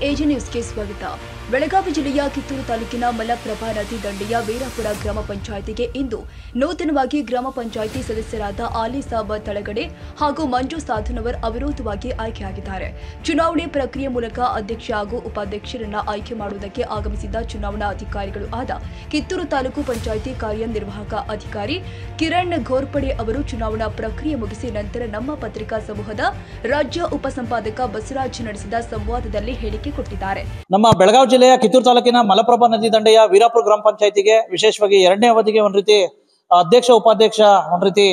AG ನ್ಯೂಸ್ಗೆ ಸ್ವಾಗತ. ಬೆಳಗಾವಿ ಜಿಲ್ಲೆಯ ಕಿತ್ತೂರು ತಾಲೂಕಿನ ಮಲಪ್ರಭಾ ನದಿ ದಂಡೆಯ ವೀರಾಪುರ ಗ್ರಾಮ ಪಂಚಾಯಿತಿಗೆ ಇಂದು ನೂತನವಾಗಿ ಗ್ರಾಮ ಪಂಚಾಯಿತಿ ಸದಸ್ಯರಾದ ಆಲಿಸಾಬ್ ತಳಗಡೆ ಹಾಗೂ ಮಂಜು ಸಾಧನವರ್ ಅವಿರೋಧವಾಗಿ ಆಯ್ಕೆಯಾಗಿದ್ದಾರೆ. ಚುನಾವಣೆ ಪ್ರಕ್ರಿಯೆ ಮೂಲಕ ಅಧ್ಯಕ್ಷ ಹಾಗೂ ಉಪಾಧ್ಯಕ್ಷರನ್ನ ಆಯ್ಕೆ ಮಾಡುವುದಕ್ಕೆ ಆಗಮಿಸಿದ್ದ ಚುನಾವಣಾ ಅಧಿಕಾರಿಗಳು ಆದ ಕಿತ್ತೂರು ತಾಲೂಕು ಪಂಚಾಯಿತಿ ಕಾರ್ಯನಿರ್ವಾಹಕ ಅಧಿಕಾರಿ ಕಿರಣ್ ಘೋರ್ಪಡೆ ಅವರು ಚುನಾವಣಾ ಪ್ರಕ್ರಿಯೆ ಮುಗಿಸಿ ನಂತರ ನಮ್ಮ ಪತ್ರಿಕಾ ಸಮೂಹದ ರಾಜ್ಯ ಉಪಸಂಪಾದಕ ಬಸವರಾಜ್ ನಡೆಸಿದ ಸಂವಾದದಲ್ಲಿ ಹೇಳಿಕೆ ಕೊಟ್ಟಿದ್ದಾರೆ. ನಮ್ಮ ಬೆಳಗಾವಿ ಜಿಲ್ಲೆಯ ಕಿತ್ತೂರು ತಾಲೂಕಿನ ಮಲಪ್ರಭಾ ನದಿ ದಂಡೆಯ ವೀರಾಪುರ ಗ್ರಾಮ ಪಂಚಾಯಿತಿಗೆ ವಿಶೇಷವಾಗಿ 2ನೇ ಅವಧಿಗೆ ಒಂದ್ ರೀತಿ ಅಧ್ಯಕ್ಷ ಉಪಾಧ್ಯಕ್ಷ ಒಂದ್ ರೀತಿ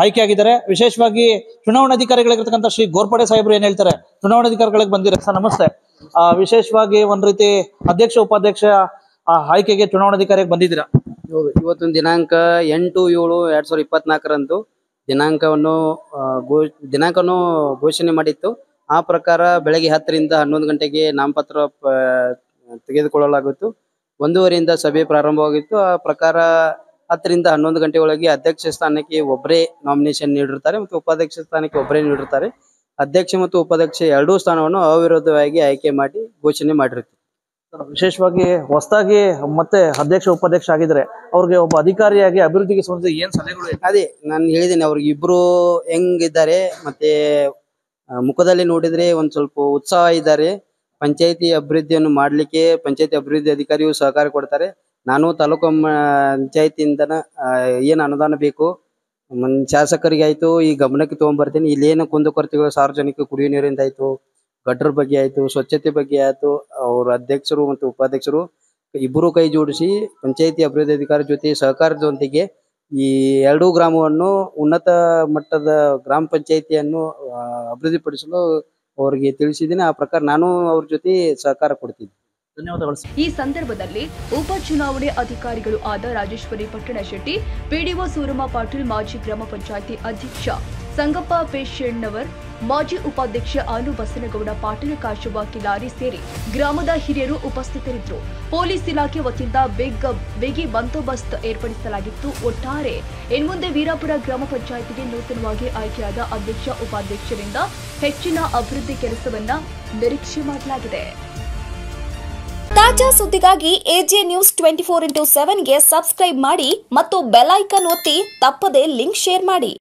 ಆಯ್ಕೆಯಾಗಿದ್ದಾರೆ. ವಿಶೇಷವಾಗಿ ಚುನಾವಣಾಧಿಕಾರಿಗಳಿರ್ತಕ್ಕಂಥ ಶ್ರೀ ಘೋರ್ಪಡೆ ಸಾಹೇಬರು ಏನ್ ಹೇಳ್ತಾರೆ, ಚುನಾವಣಾಧಿಕಾರಿಗಳಿಗೆ ಬಂದಿರ ಸರ್ ನಮಸ್ತೆ. ವಿಶೇಷವಾಗಿ ಒಂದ್ ರೀತಿ ಅಧ್ಯಕ್ಷ ಉಪಾಧ್ಯಕ್ಷ ಆಯ್ಕೆಗೆ ಚುನಾವಣಾಧಿಕಾರಿಗೆ ಬಂದಿದ್ದೀರಾ. ಇವತ್ತಿನ ದಿನಾಂಕ 8/7/2024 ದಿನಾಂಕವನ್ನು ಘೋಷಣೆ ಮಾಡಿತ್ತು. ಆ ಪ್ರಕಾರ ಬೆಳಗ್ಗೆ 10 ರಿಂದ 11 ಗಂಟೆಗೆ ನಾಮಪತ್ರ ತೆಗೆದುಕೊಳ್ಳಲಾಗಿತ್ತು. 1:15 ಸಭೆ ಪ್ರಾರಂಭವಾಗಿತ್ತು. ಆ ಪ್ರಕಾರ 10 ರಿಂದ 11 ಗಂಟೆ ಒಳಗೆ ಅಧ್ಯಕ್ಷ ಸ್ಥಾನಕ್ಕೆ ಒಬ್ಬರೇ ನಾಮಿನೇಷನ್ ನೀಡಿರ್ತಾರೆ ಮತ್ತು ಉಪಾಧ್ಯಕ್ಷ ಸ್ಥಾನಕ್ಕೆ ಒಬ್ಬರೇ ನೀಡಿರ್ತಾರೆ. ಅಧ್ಯಕ್ಷ ಮತ್ತು ಉಪಾಧ್ಯಕ್ಷ ಎರಡೂ ಸ್ಥಾನವನ್ನು ಅವಿರೋಧವಾಗಿ ಆಯ್ಕೆ ಮಾಡಿ ಘೋಷಣೆ ಮಾಡಿರ್ತೀವಿ. ವಿಶೇಷವಾಗಿ ಹೊಸದಾಗಿ ಮತ್ತೆ ಅಧ್ಯಕ್ಷ ಉಪಾಧ್ಯಕ್ಷ ಆಗಿದ್ರೆ ಅವ್ರಿಗೆ ಒಬ್ಬ ಅಧಿಕಾರಿಯಾಗಿ ಅಭಿವೃದ್ಧಿಗೆ ಸಂಬಂಧಿಸಿದ ಏನ್ ಸಲಹೆಗಳು? ಅದೇ ನಾನು ಹೇಳಿದ್ದೇನೆ, ಅವ್ರಿಗೆ ಇಬ್ರು ಹೆಂಗಿದ್ದಾರೆ ಮತ್ತೆ ಮುಖದಲ್ಲಿ ನೋಡಿದ್ರೆ ಒಂದ್ ಸ್ವಲ್ಪ ಉತ್ಸಾಹ ಇದ್ದಾರೆ. ಪಂಚಾಯತಿ ಅಭಿವೃದ್ಧಿಯನ್ನು ಮಾಡ್ಲಿಕ್ಕೆ ಪಂಚಾಯತಿ ಅಭಿವೃದ್ಧಿ ಅಧಿಕಾರಿಯು ಸಹಕಾರ ಕೊಡ್ತಾರೆ. ನಾನು ತಾಲೂಕು ಪಂಚಾಯತಿಯಿಂದ ಏನ್ ಅನುದಾನ ಬೇಕು ಶಾಸಕರಿಗೆ ಆಯ್ತು ಈ ಗಮನಕ್ಕೆ ತಗೊಂಡ್ಬರ್ತೀನಿ. ಇಲ್ಲೇನು ಕುಂದುಕೊರತೆಗಳು ಸಾರ್ವಜನಿಕ ಕುಡಿಯುವ ನೀರಿಂದ ಆಯ್ತು, ಗಟರ್ ಬಗ್ಗೆ ಆಯ್ತು, ಸ್ವಚ್ಛತೆ ಬಗ್ಗೆ ಆಯ್ತು, ಅವ್ರ ಅಧ್ಯಕ್ಷರು ಮತ್ತು ಉಪಾಧ್ಯಕ್ಷರು ಇಬ್ಬರು ಕೈ ಜೋಡಿಸಿ ಪಂಚಾಯತಿ ಅಭಿವೃದ್ಧಿ ಅಧಿಕಾರಿ ಜೊತೆ ಸಹಕಾರದೊಂದಿಗೆ ಈ ಎರಡೂ ಗ್ರಾಮವನ್ನು ಉನ್ನತ ಮಟ್ಟದ ಗ್ರಾಮ ಪಂಚಾಯತಿಯನ್ನು ಅಭಿವೃದ್ಧಿಪಡಿಸಲು ಅವರಿಗೆ ತಿಳಿಸಿದ್ದೀನಿ. ಆ ಪ್ರಕಾರ ನಾನು ಅವ್ರ ಜೊತೆ ಸಹಕಾರ ಕೊಡ್ತೀನಿ. ಧನ್ಯವಾದಗಳು. ಈ ಸಂದರ್ಭದಲ್ಲಿ ಉಪಚುನಾವಣೆ ಅಧಿಕಾರಿಗಳು ಆದ ರಾಜೇಶ್ವರಿ ಪಟ್ಟಣಶೆಟ್ಟಿ, ಪಿಡಿಒ ಸೂರಮ್ಮ ಪಾಟೀಲ್, ಮಾಜಿ ಗ್ರಾಮ ಪಂಚಾಯಿತಿ ಅಧ್ಯಕ್ಷ ಸಂಗಪ್ಪ ಪೇಶಣ್ಣವರ್, ಮಾಜಿ ಉಪಾಧ್ಯಕ್ಷ ಆನು ಬಸನಗೌಡ, ಪಾಟೀಲ್, ಕಾಶವ್ವ ಕಿಲಾರಿ ಸೇರಿ ಗ್ರಾಮದ ಹಿರಿಯರು ಉಪಸ್ಥಿತರಿದ್ದರು. ಪೊಲೀಸ್ ಇಲಾಖೆ ವತಿಯಿಂದ ಬಿಗಿ ಬಂದೋಬಸ್ತ್ ಏರ್ಪಡಿಸಲಾಗಿತ್ತು. ಒಟ್ಟಾರೆ ಇನ್ಮುಂದೆ ವೀರಾಪುರ ಗ್ರಾಮ ಪಂಚಾಯಿತಿಗೆ ನೂತನವಾಗಿ ಆಯ್ಕೆಯಾದ ಅಧ್ಯಕ್ಷ ಉಪಾಧ್ಯಕ್ಷರಿಂದ ಹೆಚ್ಚಿನ ಅಭಿವೃದ್ಧಿ ಕೆಲಸವನ್ನ ನಿರೀಕ್ಷೆ ಮಾಡಲಾಗಿದೆ. ತಾಜಾ ಸುದ್ದಿಗಾಗಿ ಎಜೆ ನ್ಯೂಸ್ 24x7ಗೆ ಸಬ್ಸ್ಕ್ರೈಬ್ ಮಾಡಿ ಮತ್ತು ಬೆಲ್ ಐಕಾನ್ ಒತ್ತಿ ತಪ್ಪದೇ ಲಿಂಕ್ ಶೇರ್ ಮಾಡಿ.